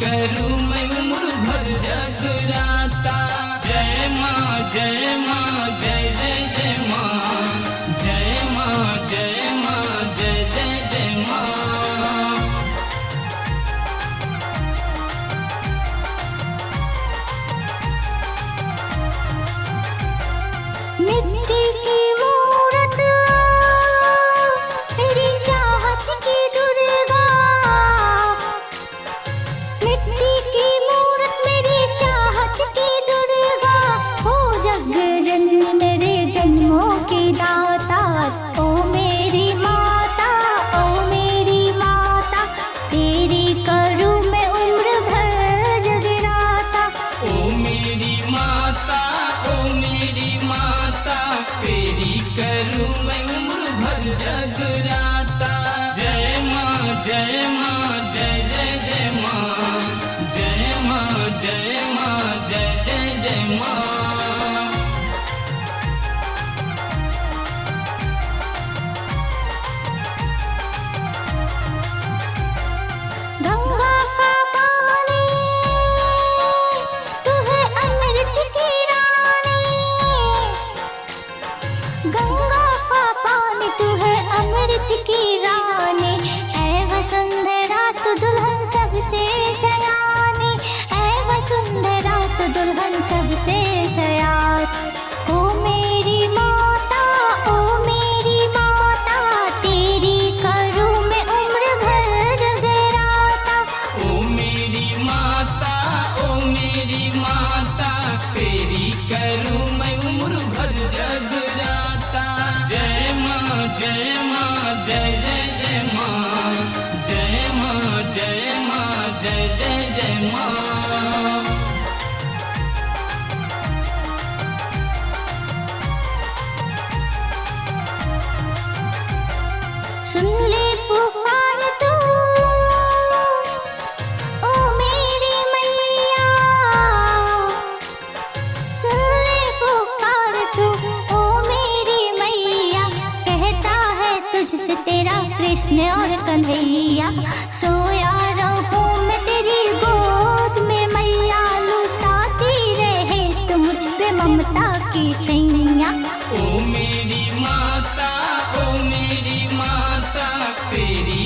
करूँ मैं उम्र भर जगराता। जय माँ जय माँ जय जय जय माँ, जय माँ जय माँ जय जय जय माँ। मिट्टी की मूरत मेरी चाहत की दुर्गा, मिट्टी की मूरत मेरी चाहत की दुर्गा, हो जग जननी मेरे जन्मों की दाता। ओ मेरी माता, ओ मेरी माता, तेरी करूँ मैं उम्र भर जगराता। ओ मेरी माता, ओ मेरी माता, तेरी करूँ मैं उम्र भर जगराता। जय माँ जय माँ जय जय जय माँ, जय माँ जय माँ जय जय जय माँ। गंगा का पानी तू है अमृत की रानी, गंगा का पानी तू है अमृत की रानी, है वसुंधरा तू दुल्हन सबसे सयानी, है वसुंधरा तू दुल्हन सबसे सयानी। ओ मेरी माता, ओ मेरी माता, तेरी करूँ मैं उम्र भर जगराता। ओ मेरी माता, ओ मेरी माता, तेरी करूँ मैं उम्र भर जगराता। जय माँ जय माँ जय जय जय माँ, जय माँ जय माँ जय जय जय माँ। सुन ले पुकार तू, ओ मेरी मैया, सुन ले पुकार तू, ओ मेरी मैया, कहता है तुझसे तेरा कृष्ण और कन्हैया। सोया रहूं मैं तेरी गोद में मैया, लुटाती रहे तू मुझ पे ममता की छैया। ओ मेरी माता, ओ मेरी माता, तेरी